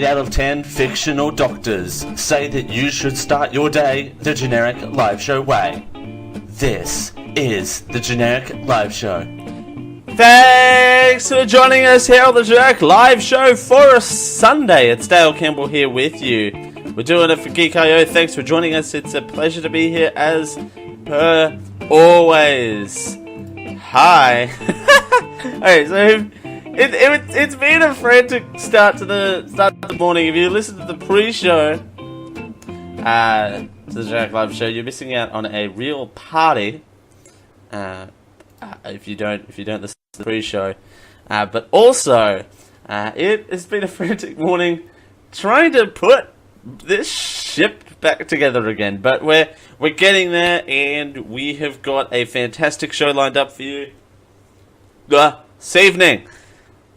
8 out of 10 fictional doctors say that you should start your day the generic live show way. This is the Generic Live Show. Thanks for joining us here on the Generic Live Show for a Sunday. It's Dale Campbell here with you. We're doing it for Geek.io. Thanks for joining us. It's a pleasure to be here as per always. Hi. Alright, so it's been a frantic start to the morning. If you listen to the pre-show to the Generic Live Show, you're missing out on a real party. If you don't listen to the pre-show, but also it has been a frantic morning trying to put this ship back together again. But we're getting there, and we have got a fantastic show lined up for you this evening.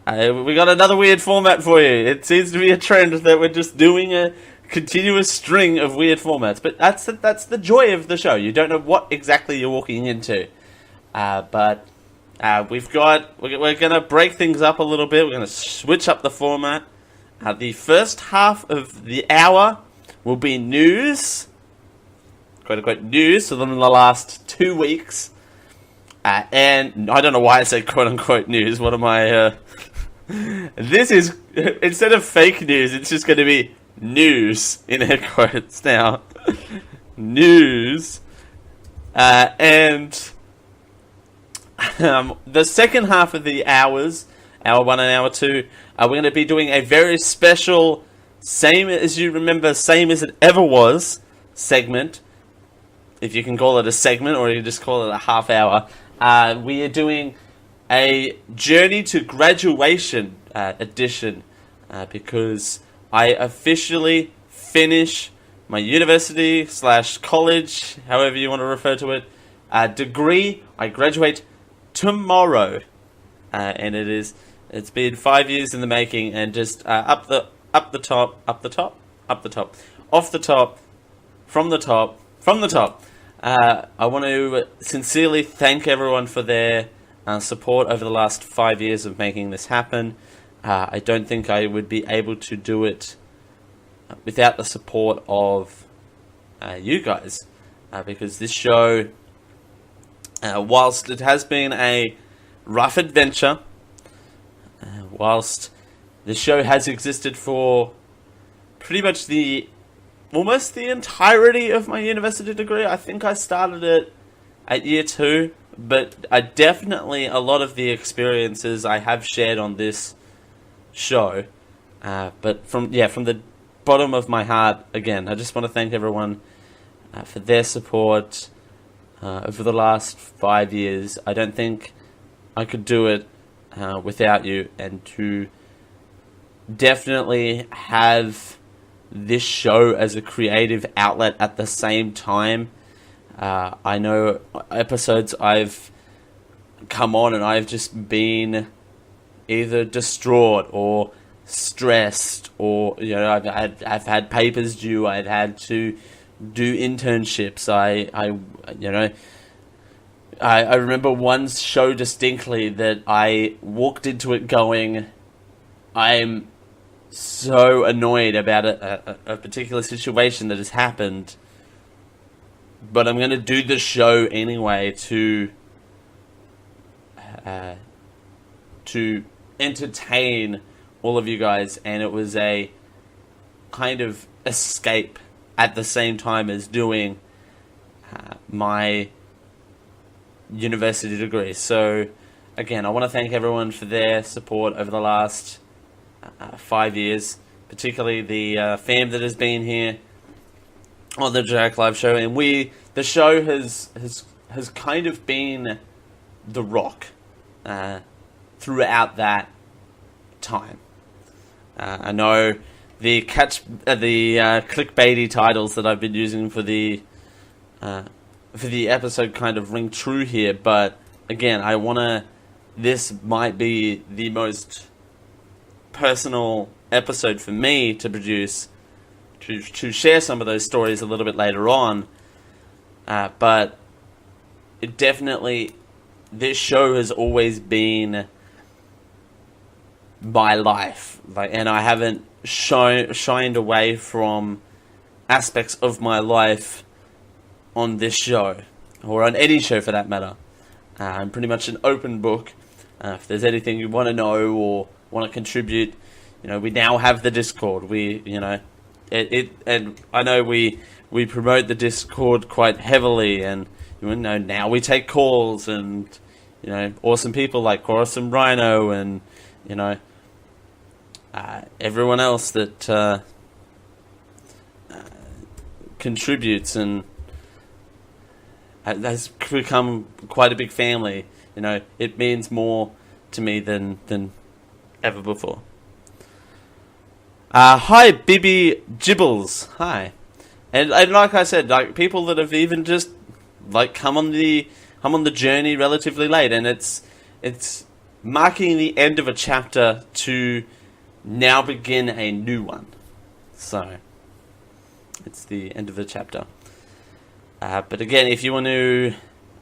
We got another weird format for you. It seems to be a trend that we're just doing a continuous string of weird formats, but that's the joy of the show. You don't know what exactly you're walking into, but we're gonna break things up a little bit. We're gonna switch up the format. The first half of the hour will be news, quote unquote news, so in the last 2 weeks, and I don't know why I said quote unquote news. What am I? This is, instead of fake news, it's just going to be news in air quotes now. News. And the second half of the hours, hour 1 and hour 2, we're going to be doing a very special, same as you remember, same as it ever was, segment. If you can call it a segment, or you just call it a half hour. We are doing a Journey to Graduation edition, because I officially finish my university / college, however you want to refer to it, degree. I graduate tomorrow, and it's been 5 years in the making, and just off the top, from the top. I want to sincerely thank everyone for their support over the last 5 years of making this happen. I don't think I would be able to do it without the support of you guys, because this show, whilst it has been a rough adventure, whilst the show has existed for pretty much almost the entirety of my university degree. I think I started it at year 2, but definitely a lot of the experiences I have shared on this show. But from the bottom of my heart, again, I just want to thank everyone for their support over the last 5 years. I don't think I could do it without you, and to definitely have this show as a creative outlet at the same time. I know episodes I've come on and I've just been either distraught or stressed, or I've had papers due. I've had to do internships. I remember one show distinctly that I walked into it going, I'm so annoyed about a particular situation that has happened, but I'm going to do the show anyway to entertain all of you guys, and it was a kind of escape at the same time as doing my university degree. So again, I want to thank everyone for their support over the last 5 years, particularly the fam that has been here on the Generic Live Show, and the show has kind of been the rock throughout that time. I know the clickbaity titles that I've been using for the episode kind of ring true here, but again, this might be the most personal episode for me to produce, to share some of those stories a little bit later on, but it definitely, this show has always been my life, and I haven't shined away from aspects of my life on this show, or on any show for that matter. I'm pretty much an open book. If there's anything you want to know or want to contribute, we now have the Discord. And I know we promote the Discord quite heavily, and now we take calls, and awesome people like Chorus and Rhino, and everyone else that contributes, and has become quite a big family. It means more to me than ever before. Hi, Bibi Gibbles. Hi, and like I said, like people that have even just come on the journey relatively late, and it's marking the end of a chapter to now begin a new one. So it's the end of the chapter. But again, if you want to,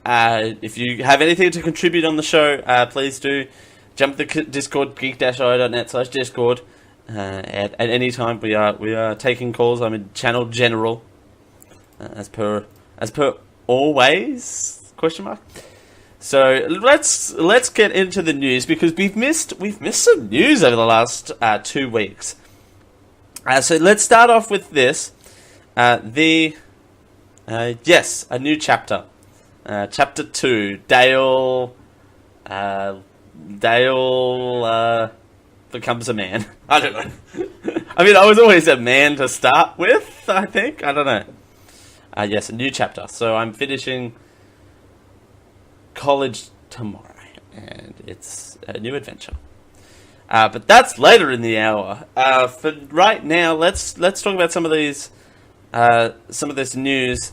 if you have anything to contribute on the show, please do jump the Discord, geek-io.net/Discord. At any time, we are taking calls. I'm in channel general, as per always? Question mark. So let's get into the news, because we've missed some news over the last 2 weeks. So let's start off with this. Yes, a new chapter. Chapter 2. Dale becomes a man. I don't know. I mean, I was always a man to start with, I think. I don't know. Yes, a new chapter. So I'm finishing college tomorrow, and it's a new adventure. But that's later in the hour. For right now, let's talk about some of this news.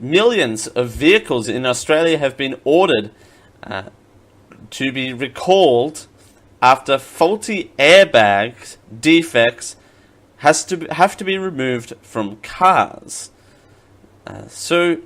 Millions of vehicles in Australia have been ordered to be recalled after faulty airbags defects have to be removed from cars. So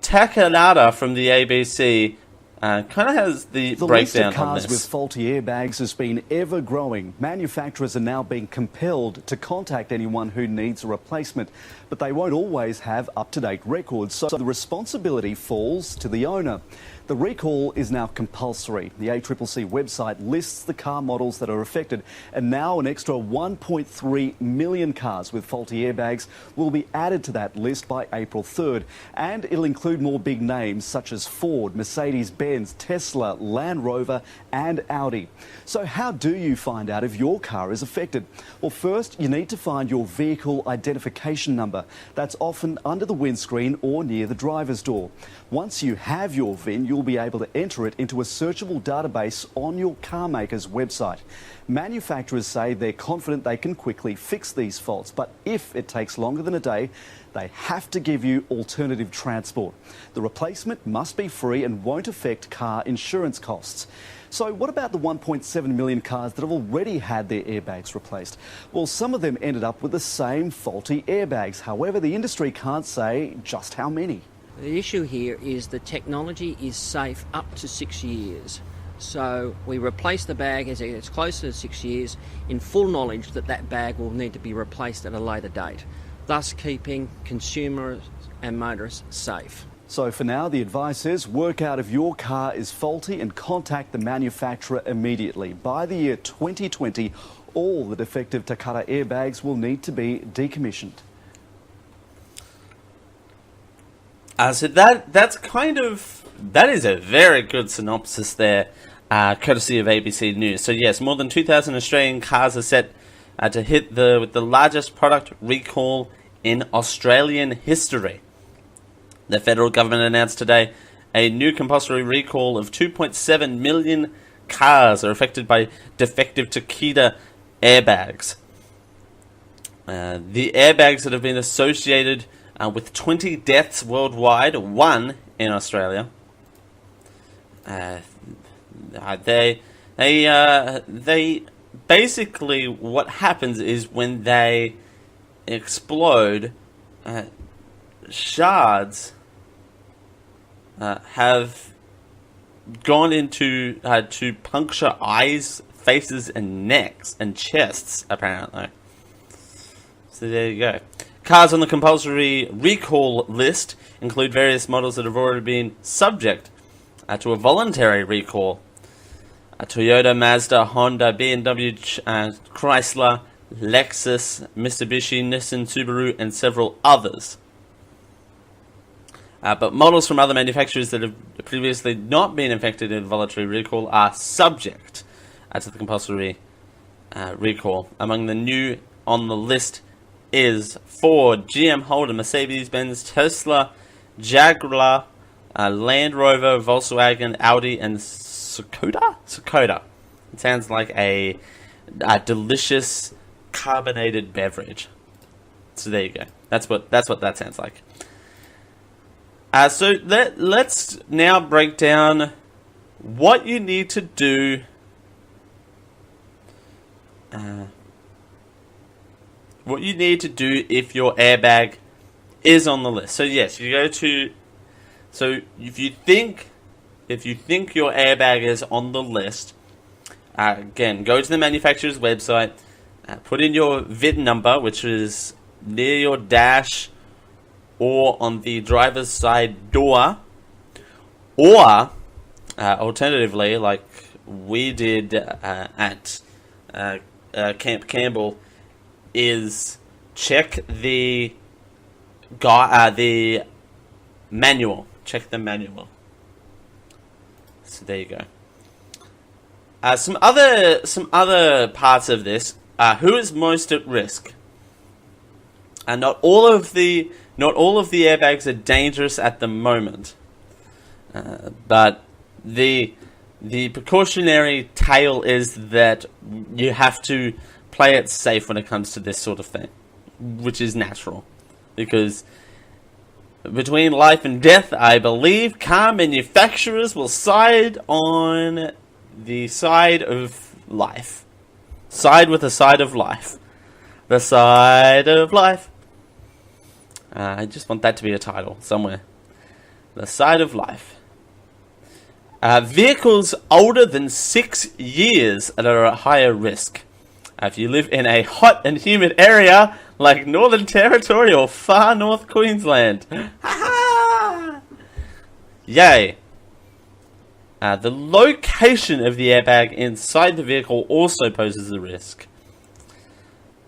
Takanada from the ABC kind of has the breakdown list of cars on this. with faulty airbags has been ever growing. Manufacturers are now being compelled to contact anyone who needs a replacement, but they won't always have up-to-date records, so the responsibility falls to the owner. The recall is now compulsory. The ACCC website lists the car models that are affected, and now an extra 1.3 million cars with faulty airbags will be added to that list by April 3rd. And it'll include more big names such as Ford, Mercedes-Benz, Tesla, Land Rover and Audi. So how do you find out if your car is affected? Well, first you need to find your vehicle identification number. That's often under the windscreen or near the driver's door. Once you have your VIN, you'll be able to enter it into a searchable database on your car maker's website. Manufacturers say they're confident they can quickly fix these faults, but if it takes longer than a day, they have to give you alternative transport. The replacement must be free and won't affect car insurance costs. So what about the 1.7 million cars that have already had their airbags replaced? Well, some of them ended up with the same faulty airbags. However, the industry can't say just how many. The issue here is the technology is safe up to 6 years. So we replace the bag as it gets closer to 6 years in full knowledge that that bag will need to be replaced at a later date, thus keeping consumers and motorists safe. So for now, the advice is work out if your car is faulty and contact the manufacturer immediately. By the year 2020, all the defective Takata airbags will need to be decommissioned. So that is a very good synopsis there, courtesy of ABC News. So yes, more than 2,000 Australian cars are set to hit with the largest product recall in Australian history. The federal government announced today a new compulsory recall of 2.7 million cars are affected by defective Takata airbags. The airbags that have been associated with 20 deaths worldwide, 1 in Australia. They basically, what happens is when they explode, shards have gone into to puncture eyes faces, and necks and chests, apparently. So there you go. Cars on the compulsory recall list include various models that have already been subject to a voluntary recall. Toyota, Mazda, Honda, BMW, Chrysler, Lexus, Mitsubishi, Nissan, Subaru, and several others. But models from other manufacturers that have previously not been affected in voluntary recall are subject to the compulsory recall. Among the new on the list is Ford, GM, Honda, Mercedes-Benz, Tesla, Jaguar, Land Rover, Volkswagen, Audi, and Skoda? Skoda. It sounds like a delicious carbonated beverage. So there you go. That's what that sounds like. So let's now break down what you need to do. What you need to do if your airbag is on the list. So yes, you go to. So if you think your airbag is on the list, again, go to the manufacturer's website, put in your VIN number, which is near your dash or on the driver's side door, or alternatively, like we did at Camp Campbell, is check the manual. Check the manual. So there you go. Some other parts of this. Who is most at risk? Not all of the airbags are dangerous at the moment, but the precautionary tale is that you have to play it safe when it comes to this sort of thing, which is natural, because between life and death, I believe car manufacturers will side on the side of life. Side with the side of life. The side of life. I just want that to be a title somewhere. The side of life. Vehicles older than 6 years are at higher risk. If you live in a hot and humid area like Northern Territory or far north Queensland. Yay. The location of the airbag inside the vehicle also poses a risk.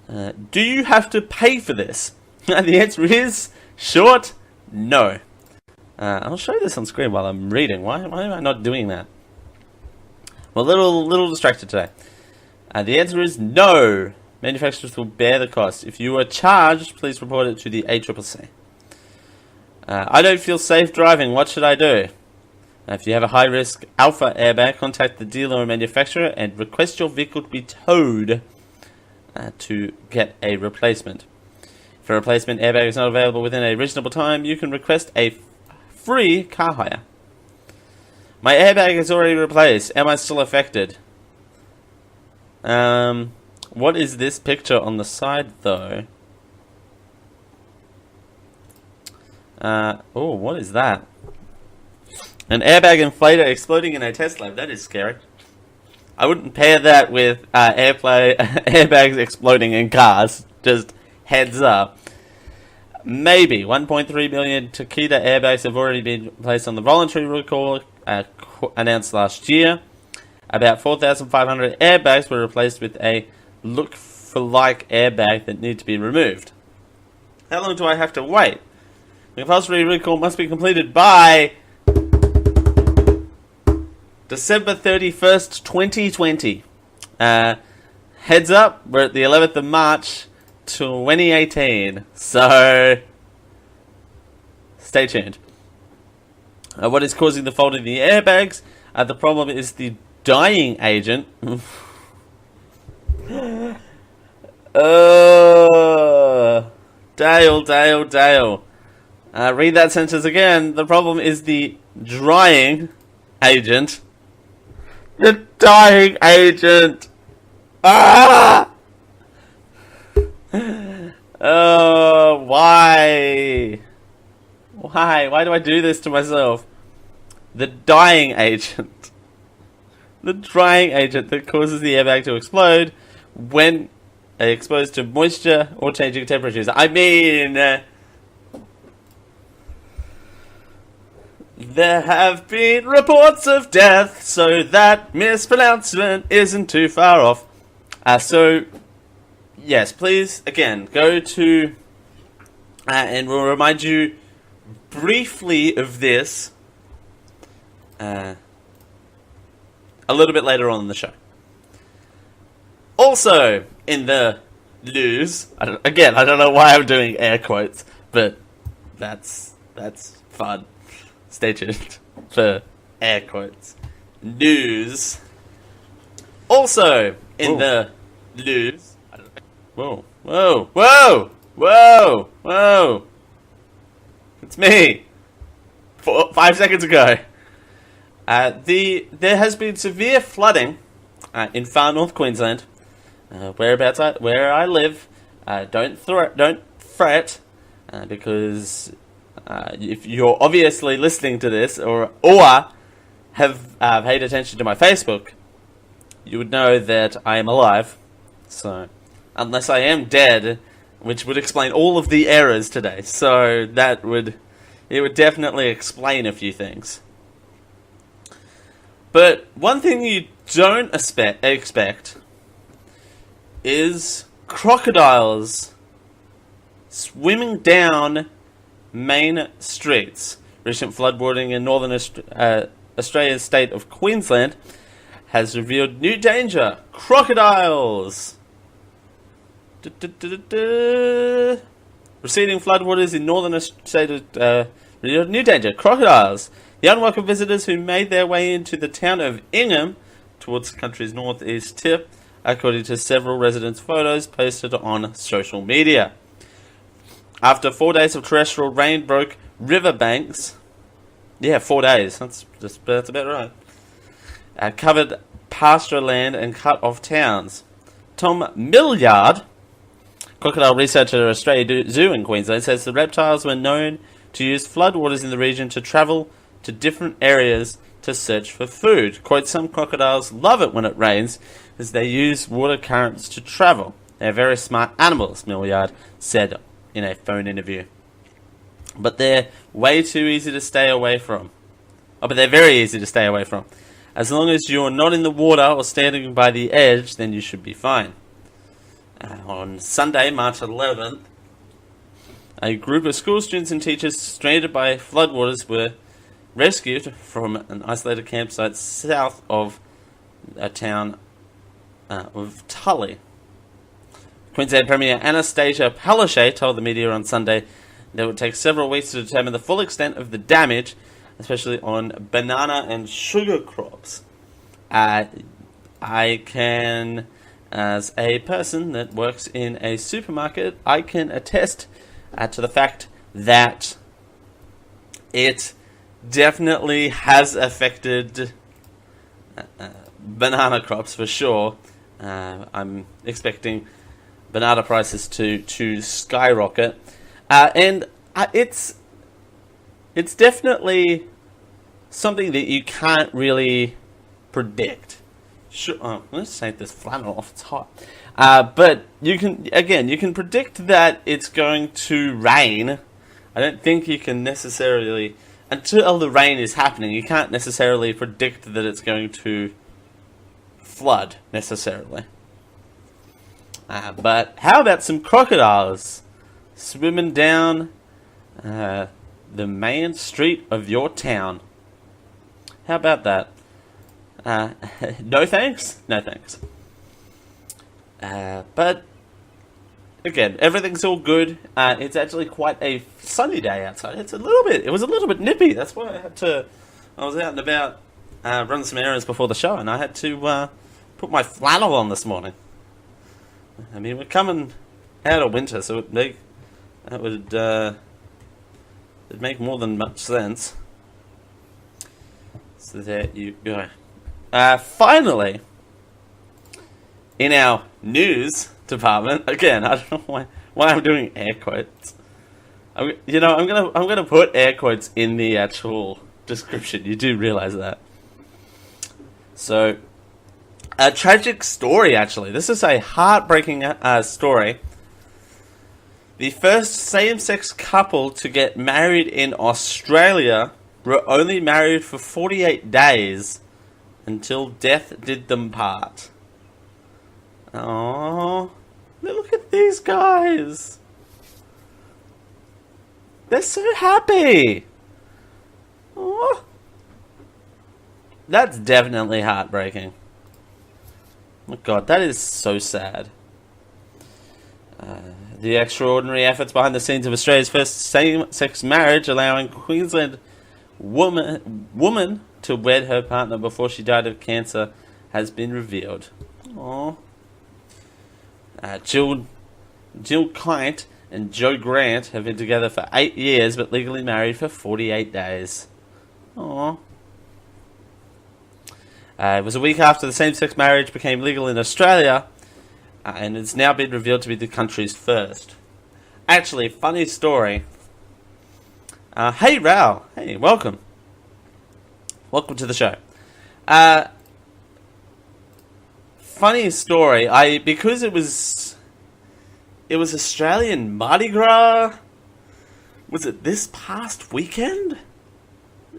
Do you have to pay for this? The answer is short, no. I'll show you this on screen while I'm reading. Why am I not doing that? I'm a little distracted today. The answer is no. Manufacturers will bear the cost. If you are charged, please report it to the ACCC. I don't feel safe driving. What should I do? If you have a high-risk alpha airbag, contact the dealer or manufacturer and request your vehicle to be towed to get a replacement. If a replacement airbag is not available within a reasonable time, you can request a free car hire. My airbag is already replaced. Am I still affected? What is this picture on the side, though? Oh, what is that? An airbag inflator exploding in a test lab. That is scary. I wouldn't pair that with airbags exploding in cars. Just heads up. Maybe 1.3 million Takeda airbags have already been placed on the voluntary recall, announced last year. About 4,500 airbags were replaced with a look-for-like airbag that need to be removed. How long do I have to wait? The compulsory recall must be completed by December 31st, 2020. Heads up, we're at the 11th of March, 2018. So, stay tuned. What is causing the fault in the airbags? The problem is the dying agent. Dale. Read that sentence again. The problem is the drying agent. The dying agent. Ah! Oh, why? Why do I do this to myself? The dying agent. the drying agent that causes the airbag to explode when exposed to moisture or changing temperatures. I mean, there have been reports of death, so that mispronouncement isn't too far off. So, yes, please, again, go to, and we'll remind you briefly of this a little bit later on in the show. Also, in the news, I don't know why I'm doing air quotes, but that's fun. Stay tuned for air quotes. News. Also, in the news... Whoa. It's me. 5 seconds ago. There has been severe flooding in far north Queensland, where I live. Don't fret, because if you're obviously listening to this or have paid attention to my Facebook, you would know that I am alive. So, unless I am dead, which would explain all of the errors today. So it would definitely explain a few things. But one thing you don't expect is crocodiles swimming down main streets. Recent floodwatering in northern Australia's state of Queensland has revealed new danger. Crocodiles! Receding floodwaters in northern Australia revealed new danger. Crocodiles! The unwelcome visitors who made their way into the town of Ingham towards the country's northeast tip, according to several residents' photos posted on social media. After 4 days of torrential rain broke riverbanks, 4 days, that's about right, covered pasture land and cut off towns. Tom Millyard, crocodile researcher at Australia Zoo in Queensland, says the reptiles were known to use floodwaters in the region to travel to different areas to search for food. Quote, some crocodiles love it when it rains as they use water currents to travel. They're very smart animals, Millyard said in a phone interview. But they're way too easy to stay away from. But they're very easy to stay away from. As long as you're not in the water or standing by the edge, then you should be fine. On Sunday, March 11th, a group of school students and teachers stranded by floodwaters were rescued from an isolated campsite south of a town of Tully. Queensland Premier Anastasia Palaszczuk told the media on Sunday that it would take several weeks to determine the full extent of the damage, especially on banana and sugar crops. I can, as a person that works in a supermarket, I can attest to the fact that it definitely has affected banana crops for sure. I'm expecting banana prices to skyrocket, and it's definitely something that you can't really predict. Sure, let's take this flannel off. It's hot, but you can predict that it's going to rain. I don't think you can necessarily, until the rain is happening, you can't necessarily predict that it's going to flood necessarily. But how about some crocodiles swimming down the main street of your town? How about that? No thanks? No thanks. But again, everything's all good. It's actually quite a sunny day outside. It was a little bit nippy. That's why I was out and about running some errands before the show, and I had to put my flannel on this morning. I mean, we're coming out of winter, so it'd make more than much sense. So there you go. Finally, in our news department, again, I don't know why I'm doing air quotes. I'm gonna put air quotes in the actual description. You do realize that. So A tragic story, actually. This is a heartbreaking story. The first same-sex couple to get married in Australia were only married for 48 days until death did them part. Oh, look at these guys. They're so happy. Oh, that's definitely heartbreaking. Oh God, that is so sad. The extraordinary efforts behind the scenes of Australia's first same-sex marriage, allowing Queensland woman to wed her partner before she died of cancer, has been revealed. Aww. Jill Kite and Joe Grant have been together for 8 years, but legally married for 48 days. Aww. It was a week after the same-sex marriage became legal in Australia, and it's now been revealed to be the country's first. Actually, funny story. Hey, Rao. Hey, welcome. Welcome to the show. Funny story. Because it was Australian Mardi Gras. Was it this past weekend?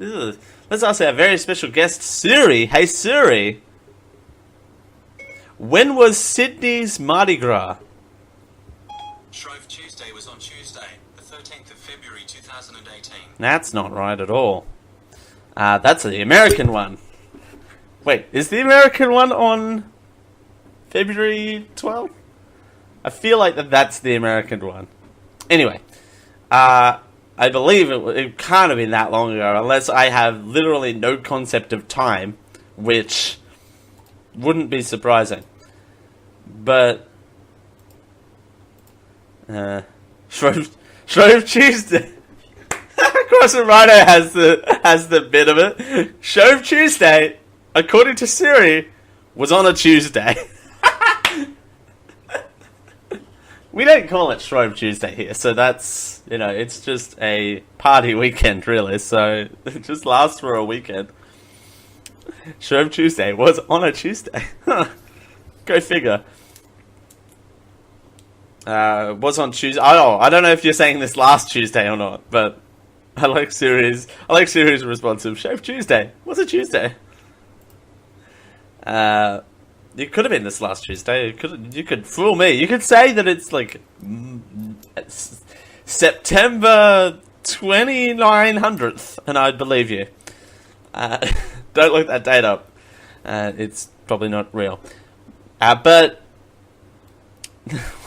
Ugh. Let's ask our very special guest, Suri. Hey, Suri. When was Sydney's Mardi Gras? Shrove Tuesday was on Tuesday, the 13th of February 2018. That's not right at all. That's the American one. Wait, is the American one on February 12th? I feel like that's the American one. Anyway, I believe it can't have been that long ago, unless I have literally no concept of time, which wouldn't be surprising. But Shrove Tuesday. Of course, Rhino has the bit of it. Shrove Tuesday, according to Siri, was on a Tuesday. We don't call it Shrove Tuesday here, so that's, it's just a party weekend, really. So it just lasts for a weekend. Shrove Tuesday was on a Tuesday. Go figure. Was on Tuesday. Oh, I don't know if you're saying this last Tuesday or not, but I like Siri's response of Shrove Tuesday. What's a Tuesday? It could have been this last Tuesday. You could fool me. You could say that it's like September 2900th, and I'd believe you. Don't look that date up. It's probably not real. But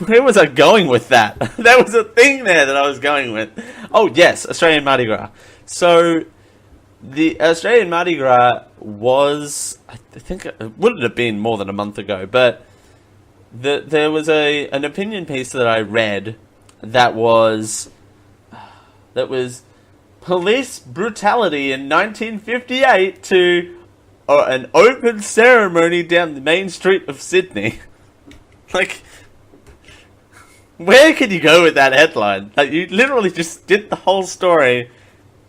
where was I going with that? There was a thing there that I was going with. Oh, yes, Australian Mardi Gras. So the Australian Mardi Gras was, I think, it wouldn't have been more than a month ago, but there was an opinion piece that I read that was police brutality in 1958 to an open ceremony down the main street of Sydney. Like, where could you go with that headline? Like, you literally just did the whole story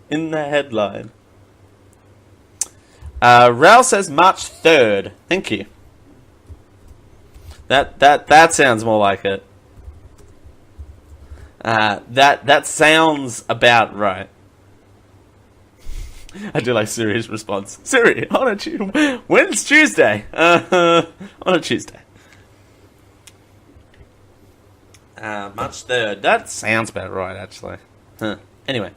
in the headline. Rao says March 3rd. Thank you. That sounds more like it. That sounds about right. I do like Siri's response. Siri, on a Tuesday. When's Tuesday? On a Tuesday. March 3rd. That sounds about right, actually. Huh. Anyway.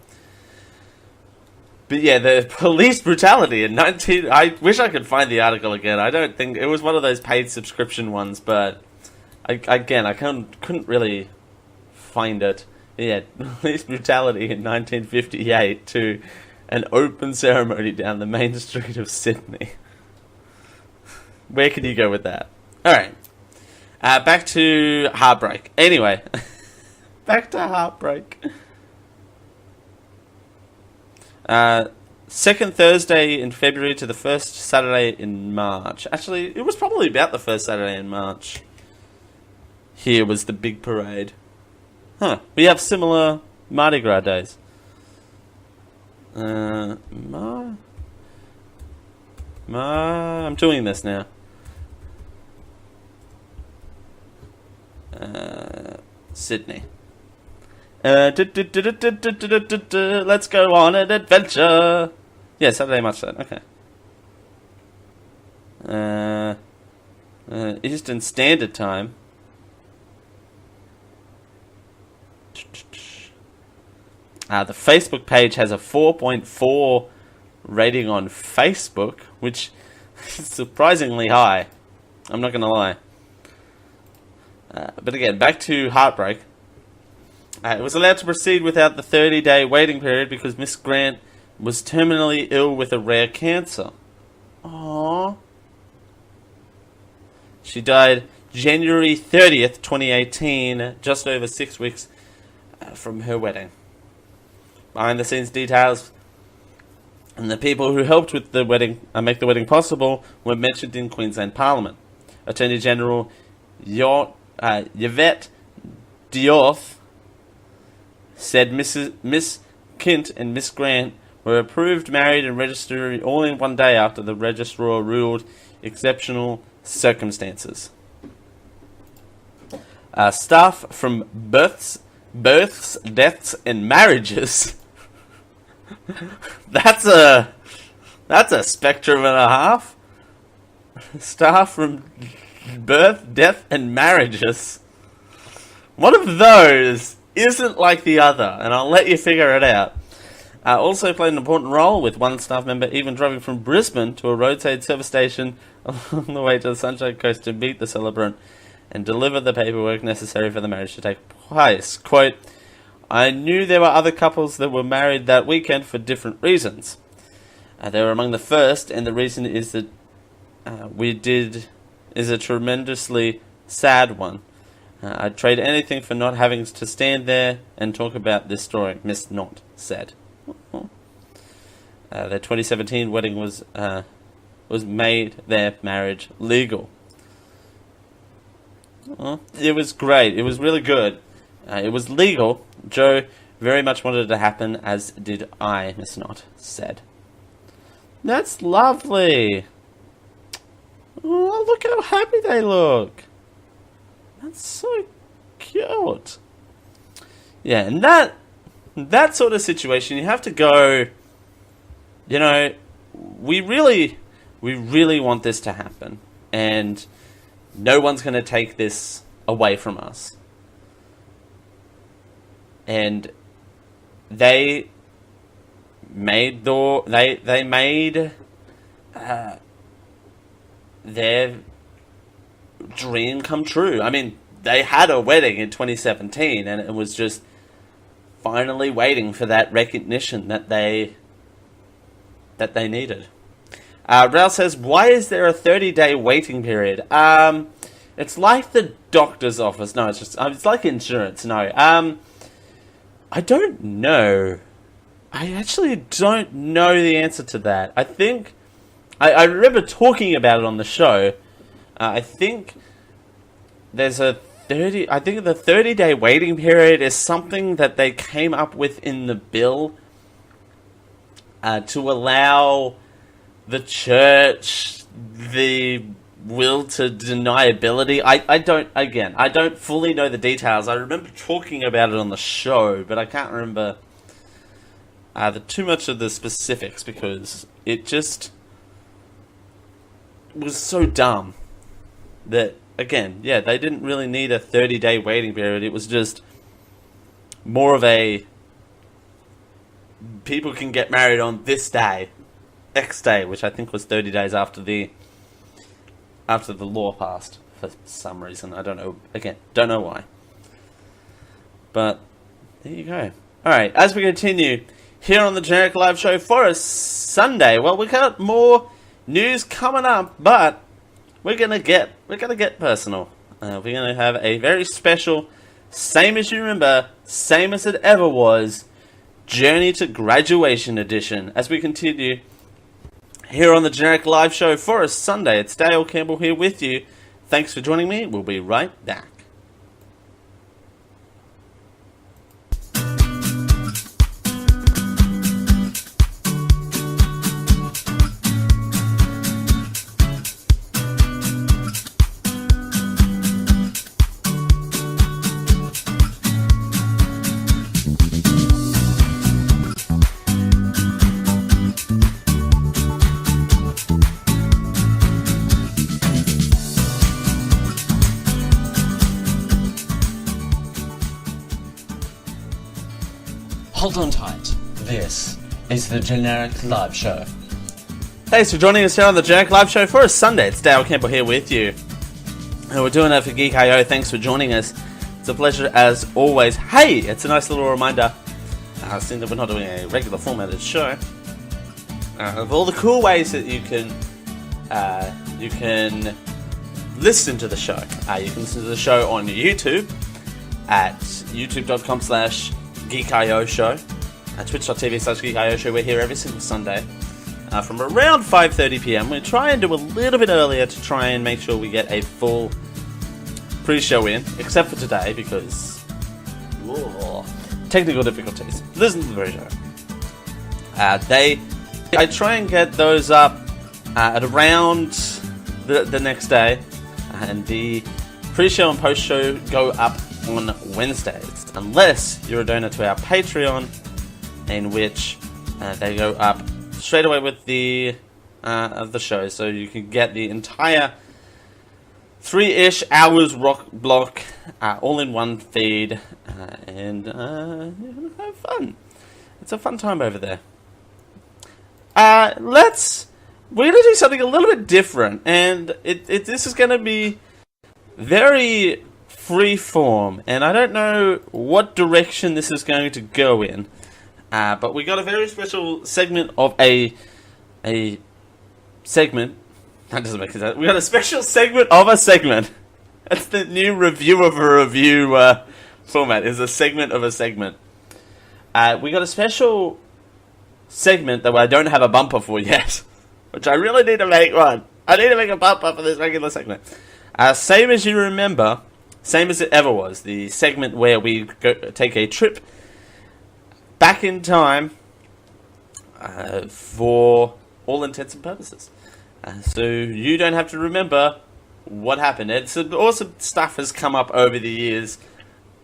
But yeah, the police brutality in I wish I could find the article again. I don't think... It was one of those paid subscription ones, but... I couldn't really find it. Yeah, police brutality in 1958 to an open ceremony down the main street of Sydney. Where can you go with that? Alright. Back to heartbreak. Anyway. Back to heartbreak. Second Thursday in February to the first Saturday in March. Actually, it was probably about the first Saturday in March. Here was the big parade. Huh. We have similar Mardi Gras days. I'm doing this now. Sydney. Let's go on an adventure. Yeah, Saturday, March 3rd. Okay. Eastern Standard Time. The Facebook page has a 4.4 rating on Facebook, which is surprisingly high. I'm not going to lie. But again, back to Heartbreak. It was allowed to proceed without the 30-day waiting period because Miss Grant was terminally ill with a rare cancer. Aww. She died January 30th, 2018, just over 6 weeks from her wedding. Behind-the-scenes details and the people who helped with the wedding, make the wedding possible, were mentioned in Queensland Parliament. Attorney General Yvette Diouf said Miss Kint and Miss Grant were approved, married, and registered all in one day after the registrar ruled exceptional circumstances. Staff from births, deaths, and marriages. That's a spectrum and a half. Staff from birth, death, and marriages. One of those isn't like the other, and I'll let you figure it out. Also played an important role, with one staff member even driving from Brisbane to a roadside service station along the way to the Sunshine Coast to meet the celebrant and deliver the paperwork necessary for the marriage to take place. Quote, I knew there were other couples that were married that weekend for different reasons. They were among the first, and the reason is that is a tremendously sad one. I'd trade anything for not having to stand there and talk about this story, Miss Knott said. Their 2017 wedding was made their marriage legal. It was great. It was really good. It was legal. Joe very much wanted it to happen, as did I, Miss Knott said. That's lovely. Oh, look how happy they look. That's so cute. Yeah, and that sort of situation, you have to go, you know, we really want this to happen. And no one's going to take this away from us. And they made their dream come true. I mean, they had a wedding in 2017, and it was just finally waiting for that recognition that they needed. Ralph says, why is there a 30-day waiting period? It's like the doctor's office. No, it's like insurance. No. I don't know. I actually don't know the answer to that. I think I remember talking about it on the show. I think there's I think the 30-day waiting period is something that they came up with in the bill to allow the church the will to deniability. I don't fully know the details. I remember talking about it on the show, but I can't remember too much of the specifics because it just was so dumb that, again, yeah, they didn't really need a 30-day waiting period. It was just more of a people can get married on this day, X day, which I think was 30 days after the law passed for some reason. I don't know. Again, don't know why. But there you go. Alright, as we continue here on the Generic Live Show for a Sunday, well, we got more news coming up, but we're gonna get personal. We're gonna have a very special, same as you remember, same as it ever was, Journey to Graduation edition. As we continue here on the Generic Live Show for a Sunday, it's Dale Campbell here with you. Thanks for joining me. We'll be right back. Hold on tight. This is the Generic Live Show. Thanks for joining us here on the Generic Live Show for a Sunday. It's Dale Campbell here with you. And we're doing that for Geek.io. Thanks for joining us. It's a pleasure as always. Hey, it's a nice little reminder, seeing that we're not doing a regular formatted show, of all the cool ways that you can listen to the show. You can listen to the show on YouTube at youtube.com/geekio show, twitch.tv/geekio show. We're here every single Sunday from around 5:30 p.m. We try and do a little bit earlier to try and make sure we get a full pre-show in, except for today because technical difficulties. Listen to the pre-show. I try and get those up at around the next day, and the pre-show and post-show go up on Wednesdays, unless you're a donor to our Patreon, in which they go up straight away with the of the show, so you can get the entire 3-ish hours rock block all in one feed, and have fun. It's a fun time over there. We're going to do something a little bit different, and this is going to be very free-form, and I don't know what direction this is going to go in, but we got a very special segment of a segment. That doesn't make sense. We got a special segment of a segment. That's the new review of a review format, is a segment of a segment. We got a special segment that I don't have a bumper for yet, which I really need to make one. I need to make a bumper for this regular segment. Same as you remember, same as it ever was, the segment where we take a trip back in time for all intents and purposes. So you don't have to remember what happened. It's awesome stuff has come up over the years,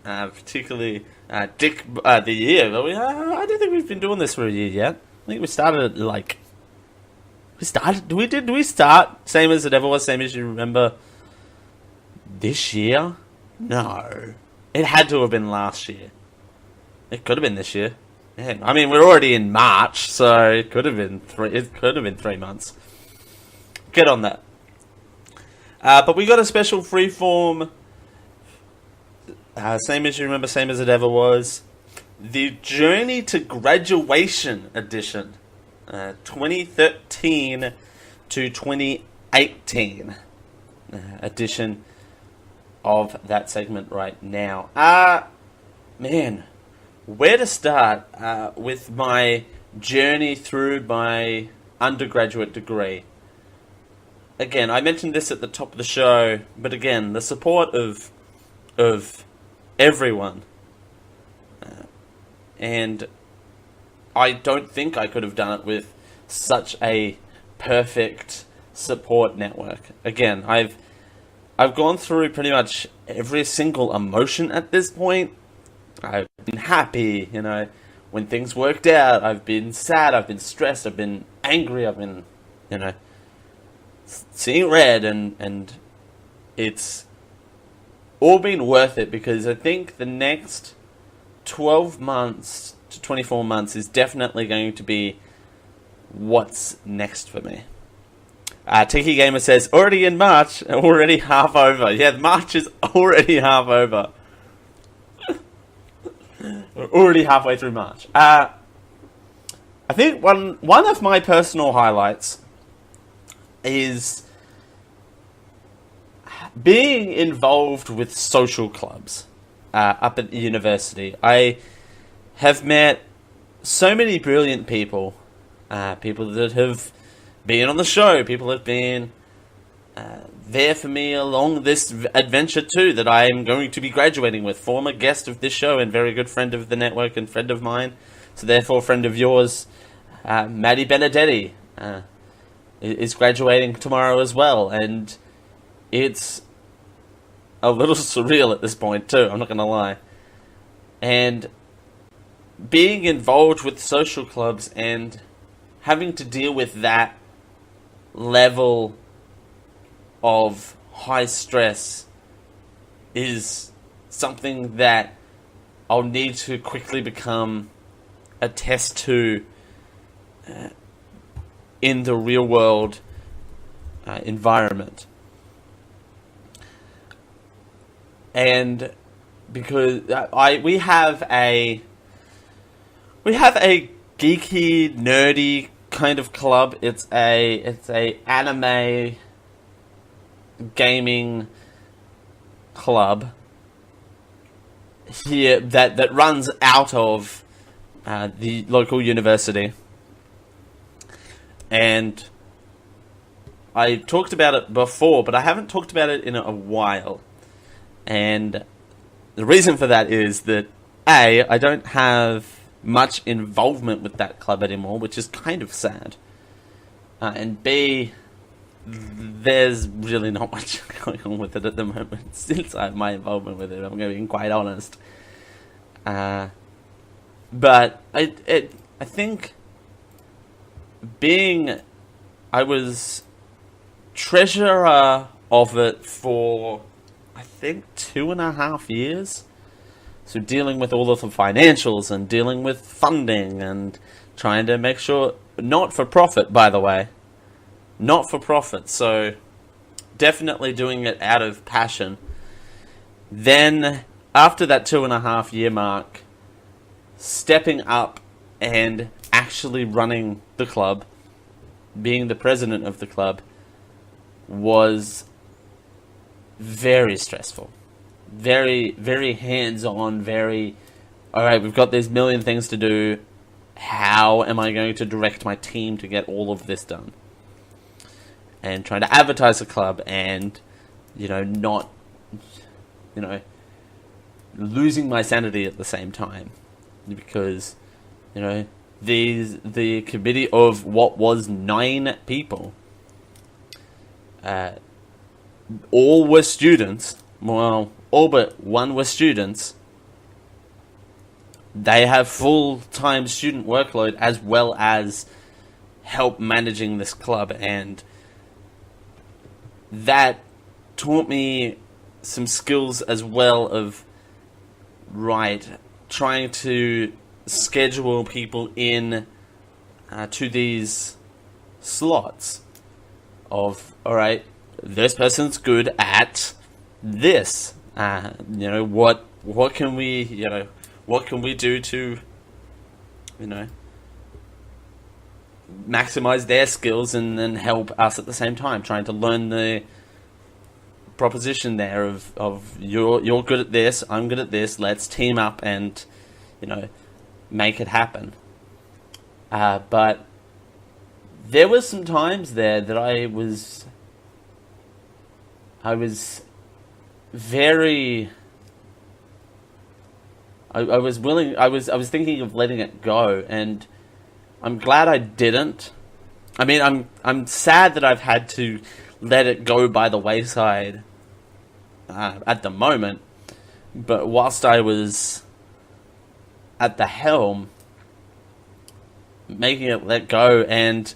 particularly the year. But I don't think we've been doing this for a year yet. I think we started Did we start same as it ever was, same as you remember this year? No, it had to have been last year. It could have been this year. Yeah, I mean, we're already in March, so it could have been 3 months. Get on that. But we got a special freeform, same as you remember, same as it ever was. The Journey to Graduation edition, 2013 to 2018 edition of that segment right now. Man, where to start with my journey through my undergraduate degree? Again, I mentioned this at the top of the show, but again, the support of everyone, and I don't think I could have done it with such a perfect support network. Again, I've gone through pretty much every single emotion at this point. I've been happy, when things worked out. I've been sad, I've been stressed, I've been angry, I've been, seeing red, and it's all been worth it, because I think the next 12 months to 24 months is definitely going to be what's next for me. Tiki Gamer says, already in March, already half over. Yeah, March is already half over. We're already halfway through March. I think one of my personal highlights is being involved with social clubs up at the university. I have met so many brilliant people, people that have been on the show, people have been there for me along this adventure too, that I am going to be graduating with. Former guest of this show and very good friend of the network and friend of mine, so therefore friend of yours, Maddie Benedetti, is graduating tomorrow as well, and it's a little surreal at this point too, I'm not going to lie. And being involved with social clubs and having to deal with that level of high stress is something that I'll need to quickly become attest to in the real world environment. And because we have a geeky, nerdy kind of club. It's a anime gaming club here that runs out of the local university. And I talked about it before, but I haven't talked about it in a while. And the reason for that is that I don't have much involvement with that club anymore, which is kind of sad. And B, there's really not much going on with it at the moment since I have my involvement with it. I'm going to be quite honest. But I think I was treasurer of it for, I think, 2.5 years. So dealing with all of the financials and dealing with funding and trying to make sure, not for profit, by the way, not for profit. So definitely doing it out of passion. Then after that 2.5 year mark, stepping up and actually running the club, being the president of the club, was very stressful. Very, very hands-on, alright, we've got these million things to do. How am I going to direct my team to get all of this done? And trying to advertise the club and, not, losing my sanity at the same time. Because, the committee of what was 9 people, all were students. Well, all but one were students. They have full-time student workload as well as help managing this club, and that taught me some skills as well of trying to schedule people in to these slots of, alright, this person's good at this. What can we do to, maximize their skills and then help us at the same time, trying to learn the proposition there of you're good at this, I'm good at this, let's team up and, make it happen. But there was some times there that I was very... I was thinking of letting it go, and I'm glad I didn't. I mean, I'm sad that I've had to let it go by the wayside at the moment, but whilst I was at the helm, making it let go, and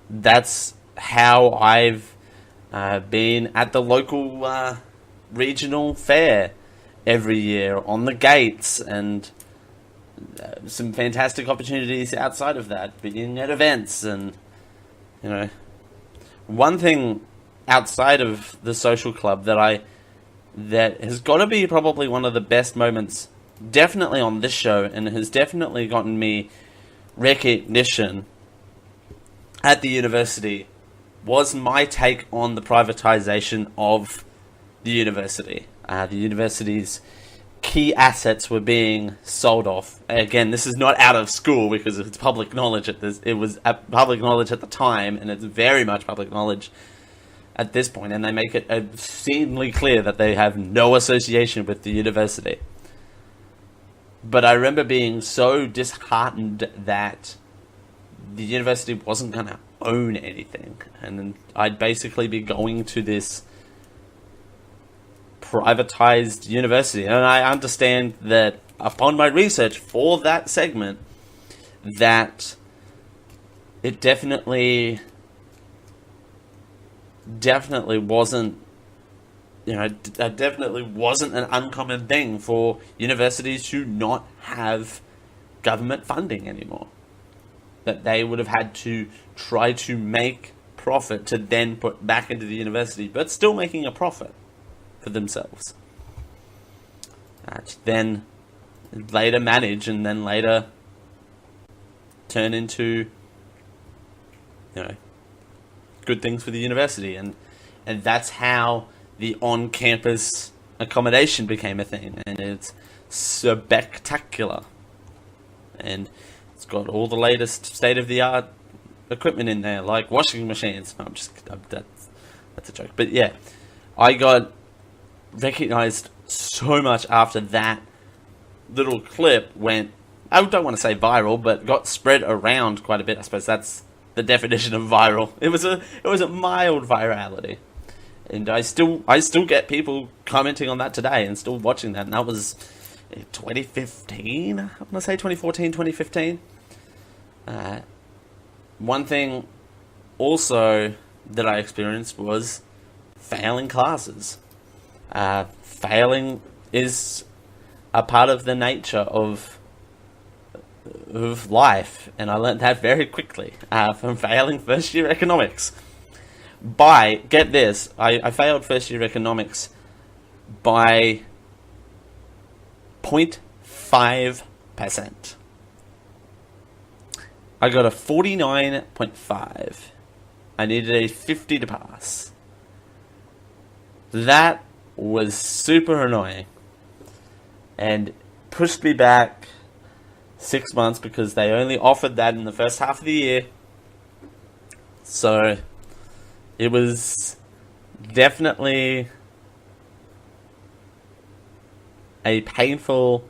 that's how I've been at the local regional fair every year on the gates, and some fantastic opportunities outside of that, being at events. And one thing outside of the social club that has got to be probably one of the best moments, definitely on this show, and has definitely gotten me recognition at the university, was my take on the privatization of the university. The university's key assets were being sold off. Again, this is not out of school because it's public knowledge at this. It was public knowledge at the time, and it's very much public knowledge at this point. And they make it obscenely clear that they have no association with the university. But I remember being so disheartened that the university wasn't going to own anything, and I'd basically be going to this privatized university. And I understand that upon my research for that segment, that it definitely wasn't, definitely wasn't an uncommon thing for universities to not have government funding anymore. That they would have had to try to make profit to then put back into the university, but still making a profit for themselves. To then later manage and then later turn into, good things for the university. And that's how the on-campus accommodation became a thing. And it's spectacular. And it's got all the latest state-of-the-art equipment in there, like washing machines. No, that's a joke. But yeah, I got recognized so much after that little clip went, I don't want to say viral, but got spread around quite a bit. I suppose that's the definition of viral. It was a mild virality. And I still get people commenting on that today and still watching that. And that was 2015, I want to say 2014, 2015. One thing also that I experienced was failing classes. Failing is a part of the nature of life, and I learned that very quickly from failing first year economics. Get this, I failed first year economics by 0.5%. I got a 49.5. I needed a 50 to pass. That was super annoying and pushed me back 6 months because they only offered that in the first half of the year. So it was definitely a painful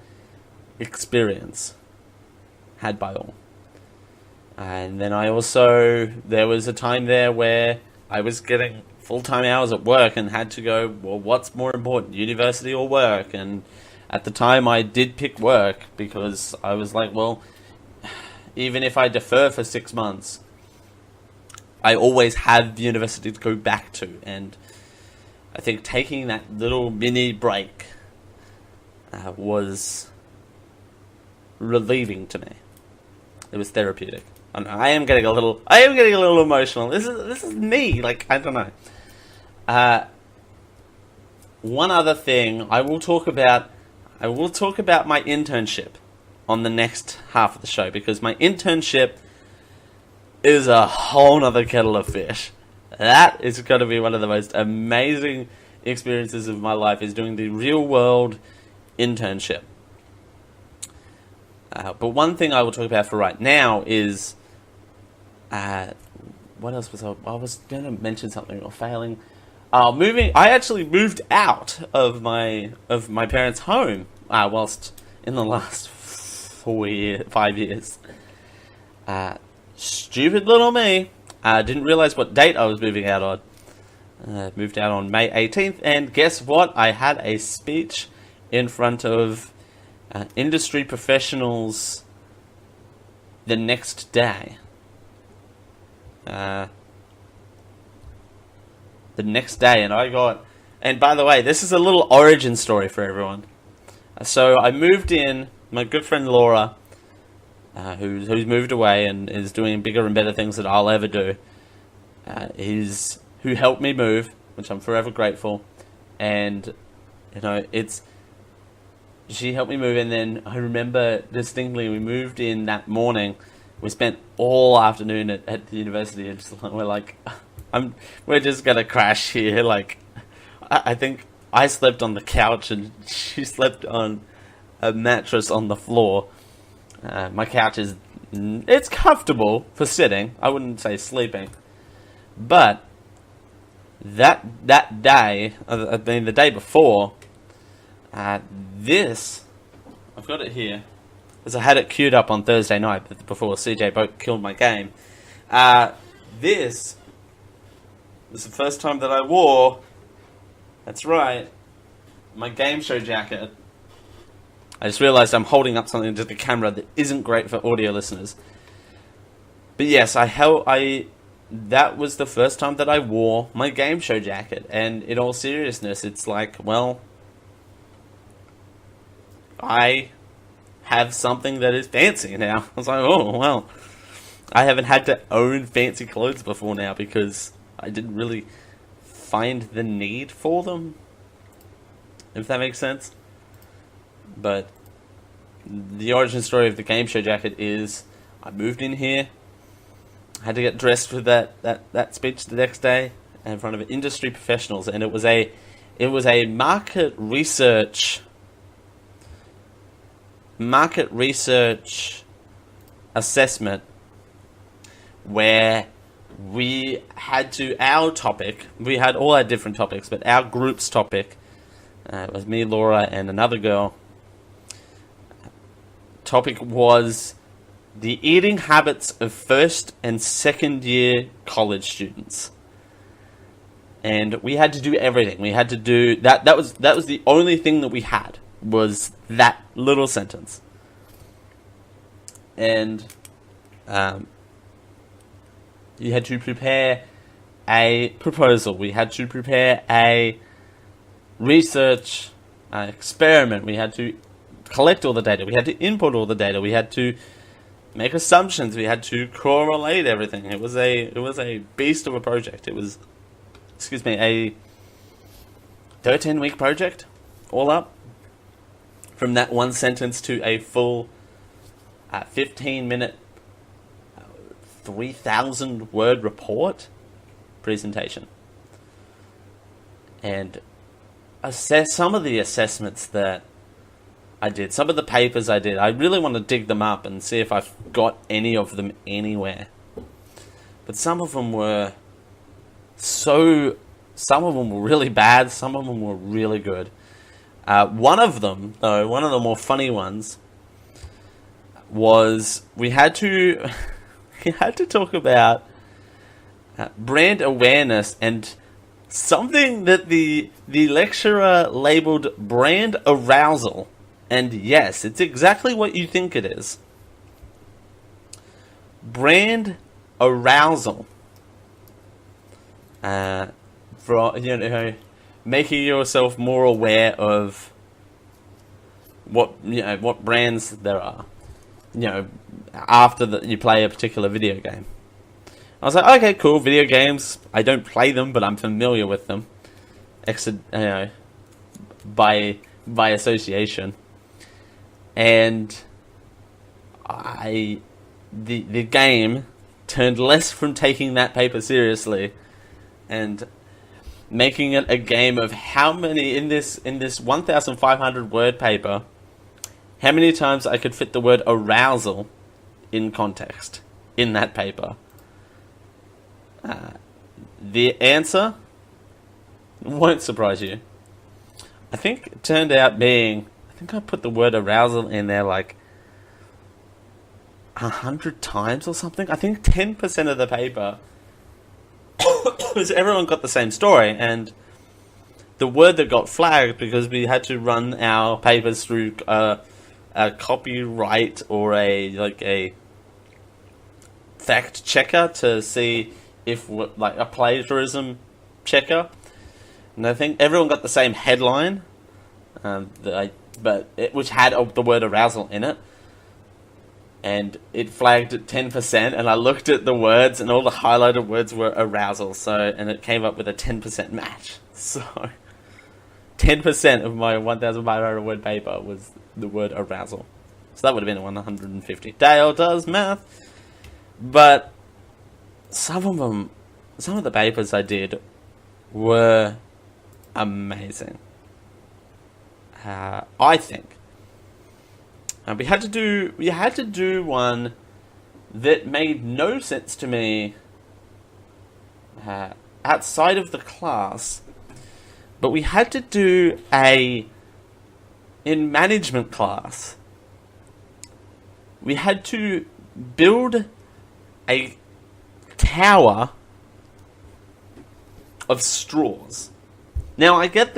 experience had by all. And then there was a time there where I was getting full-time hours at work and had to go, well, what's more important, university or work? And at the time I did pick work because I was like, well, even if I defer for 6 months, I always have the university to go back to. And I think taking that little mini break was relieving to me. It was therapeutic. I am getting a little emotional. This is me. Like, I don't know. One other thing I will talk about my internship on the next half of the show, because my internship is a whole nother kettle of fish. That is going to be one of the most amazing experiences of my life, is doing the real world internship. But one thing I will talk about for right now is, what else was I was going to mention something or failing. Moving. I actually moved out of my parents' home whilst in the last 5 years. Stupid little me. Didn't realize what date I was moving out on. Moved out on May 18th, and guess what? I had a speech in front of industry professionals the next day. And by the way, this is a little origin story for everyone. So I moved in, my good friend Laura, who's moved away and is doing bigger and better things than I'll ever do, who helped me move, which I'm forever grateful. And, she helped me move, and then I remember distinctly we moved in that morning. We spent all afternoon at the university, and we're like, we're just gonna crash here. Like, I think I slept on the couch and she slept on a mattress on the floor. My couch it's comfortable for sitting. I wouldn't say sleeping, but that day, the day before, I've got it here, because I had it queued up on Thursday night before CJ Boat killed my game. This was the first time that I wore, that's right, my game show jacket. I just realised I'm holding up something to the camera that isn't great for audio listeners. But yes, that was the first time that I wore my game show jacket, and in all seriousness, it's like, well, I have something that is fancy now. I was like, oh, well. I haven't had to own fancy clothes before now because I didn't really find the need for them. If that makes sense. But the origin story of the game show jacket is I moved in here. I had to get dressed for that speech the next day in front of industry professionals, and it was a market research assessment where we had all our different topics, but our group's topic was me, Laura, and another girl. Topic was the eating habits of first and second year college students. And we had to do everything. We had to do that. That was the only thing that we had, was that little sentence. And you had to prepare a proposal. We had to prepare a research experiment. We had to collect all the data. We had to input all the data. We had to make assumptions. We had to correlate everything. It was a beast of a project. It was, a 13-week project, all up. From that one sentence to a full 15-minute, 3,000-word report presentation. And assess some of the assessments that I did, some of the papers I did. I really want to dig them up and see if I've got any of them anywhere. But some of them were really bad, some of them were really good. One of them, though, one of the more funny ones, was we had to talk about brand awareness and something that the lecturer labeled brand arousal. And yes, it's exactly what you think it is. Brand arousal. Making yourself more aware of what brands there are. After you play a particular video game. I was like, okay, cool, video games. I don't play them, but I'm familiar with them. By association. And the game turned less from taking that paper seriously and making it a game of how many in this 1,500 word paper, how many times I could fit the word arousal in context in that paper. The answer won't surprise you. I think it turned out being, I think I put the word arousal in there like 100 times or something. I think 10% of the paper because everyone got the same story, and the word that got flagged because we had to run our papers through a copyright or a fact checker to see if like a plagiarism checker, and I think everyone got the same headline, which had the word arousal in it. And it flagged at 10%, and I looked at the words, and all the highlighted words were arousal, and it came up with a 10% match. So, 10% of my 1,500 word paper was the word arousal. So that would have been 150. Dale does math. But some of the papers I did were amazing. I think. We had to do one that made no sense to me outside of the class, but we had to do in management class. We had to build a tower of straws. Now I get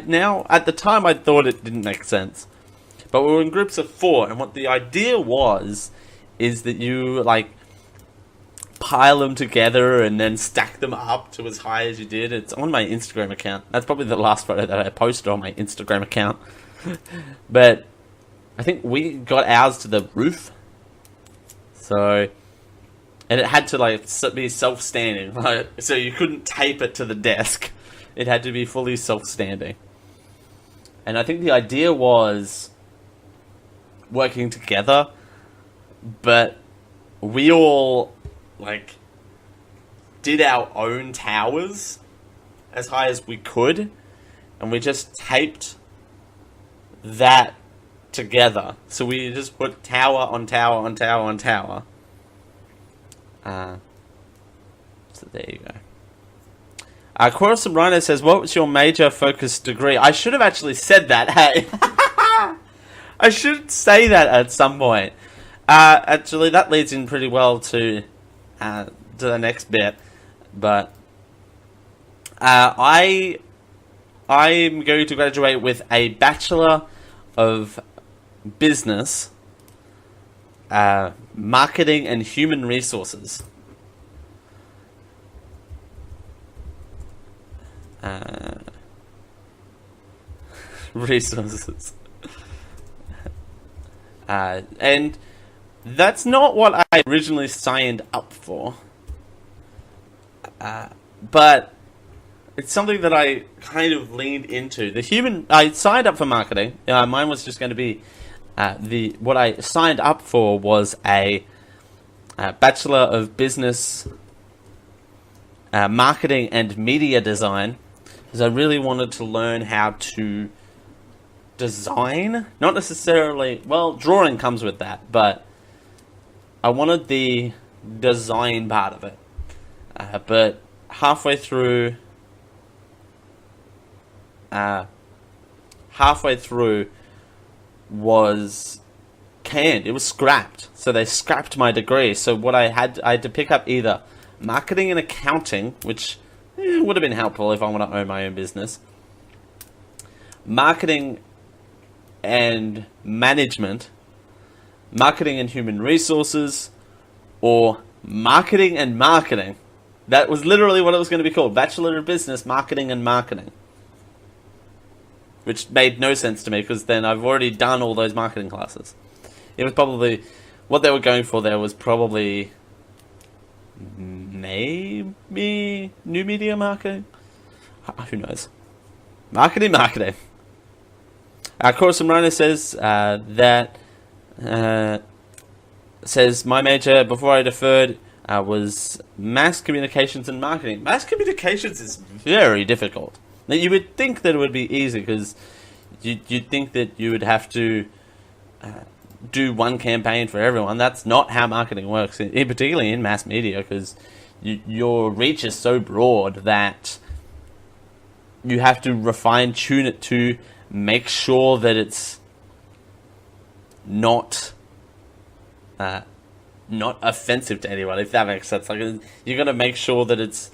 now at the time I thought it didn't make sense. But we were in groups of 4, and what the idea is that you, pile them together and then stack them up to as high as you did. It's on my Instagram account. That's probably the last photo that I posted on my Instagram account. But I think we got ours to the roof. So, and it had to like be self-standing, like, so you couldn't tape it to the desk. It had to be fully self-standing. And I think the idea was working together, but we all like did our own towers as high as we could, and we just taped that together. So we just put tower on tower on tower on tower. So there you go. Chorus of Rhino says, what was your major focus degree? I should have actually said that, hey. I should say that at some point. Actually, that leads in pretty well to the next bit. But I'm going to graduate with a Bachelor of Business, Marketing and Human Resources. Resources. And that's not what I originally signed up for. But it's something that I kind of leaned into. I signed up for marketing. Mine was just going to be what I signed up for was a Bachelor of Business, Marketing and Media Design, because I really wanted to learn how to design. Not necessarily, well, drawing comes with that, but I wanted the design part of it. But halfway through was canned. It was scrapped. So they scrapped my degree. So what I had to pick up either marketing and accounting, which would have been helpful if I want to own my own business, marketing and management, marketing and human resources, or marketing and marketing. That was literally what it was going to be called. Bachelor of Business, Marketing and Marketing. Which made no sense to me, because then I've already done all those marketing classes. It was probably, what they were going for there was probably maybe new media marketing? Who knows? Marketing. Chorus and Rhino says says my major before I deferred was mass communications and marketing. Mass communications is very difficult. Now, you would think that it would be easy, because you'd think that you would have to do one campaign for everyone. That's not how marketing works, particularly in mass media, because your reach is so broad that you have to tune it to make sure that it's not offensive to anyone, if that makes sense. Like, you got to make sure that it's,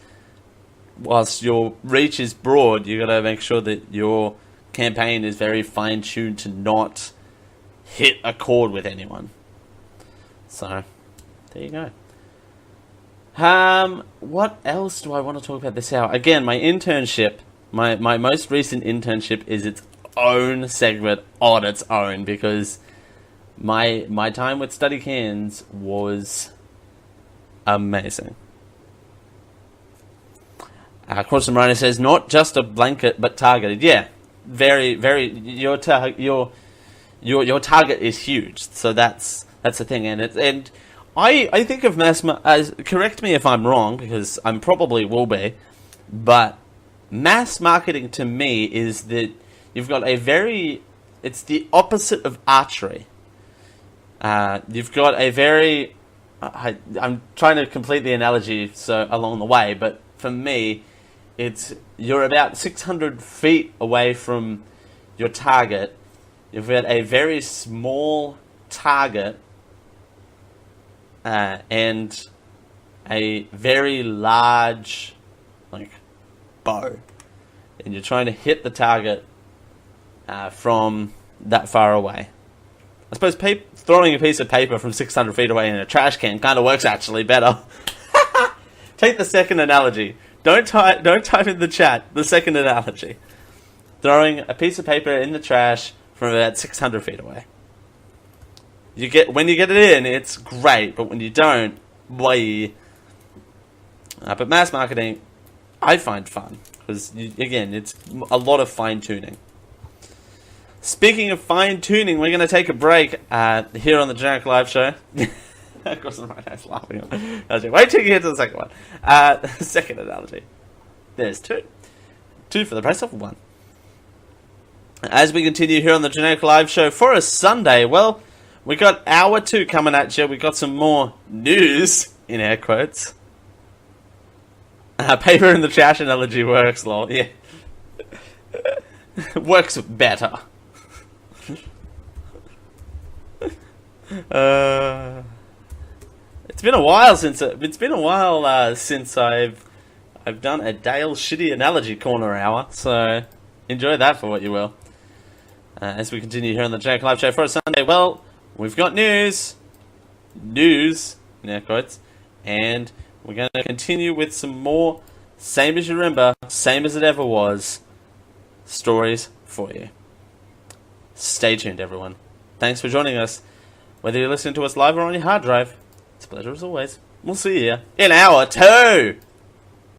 whilst your reach is broad, you got to make sure that your campaign is very fine-tuned to not hit a chord with anyone. So, there you go. What else do I want to talk about this hour? Again, my internship, my most recent internship is its own segment on its own, because my time with Study Cans was amazing. Cross and Rhino says, not just a blanket, but targeted. Yeah, very, very. Your target is huge, so that's the thing. And I think of as, correct me if I'm wrong, because I'm probably will be, but mass marketing to me is that you've got it's the opposite of archery. You've got a very, I'm trying to complete the analogy along the way, but for me, you're about 600 feet away from your target. You've got a very small target and a very large bow, and you're trying to hit the target from that far away. I suppose throwing a piece of paper from 600 feet away in a trash can kind of works actually better. Take the second analogy. Don't type in the chat the second analogy. Throwing a piece of paper in the trash from about 600 feet away. when you get it in, it's great, but when you don't, why? But mass marketing, I find fun because again, it's a lot of fine tuning. Speaking of fine tuning, we're going to take a break here on the Generic Live Show. Of course, my guy's laughing. Wait till you get to the second one. Second analogy. There's two. Two for the price of one. As we continue here on the Generic Live Show for a Sunday, well, we got hour 2 coming at you. We got some more news, in air quotes. Paper in the trash analogy works, lol. Yeah. Works better. It's been a while since I've done a Dale Shitty Analogy Corner Hour, so enjoy that for what you will. As we continue here on the Generic Live Show for a Sunday, well, we've got news, in air quotes, and we're going to continue with some more same as you remember, same as it ever was, stories for you. Stay tuned, everyone. Thanks for joining us. Whether you're listening to us live or on your hard drive, it's a pleasure as always. We'll see you in hour 2.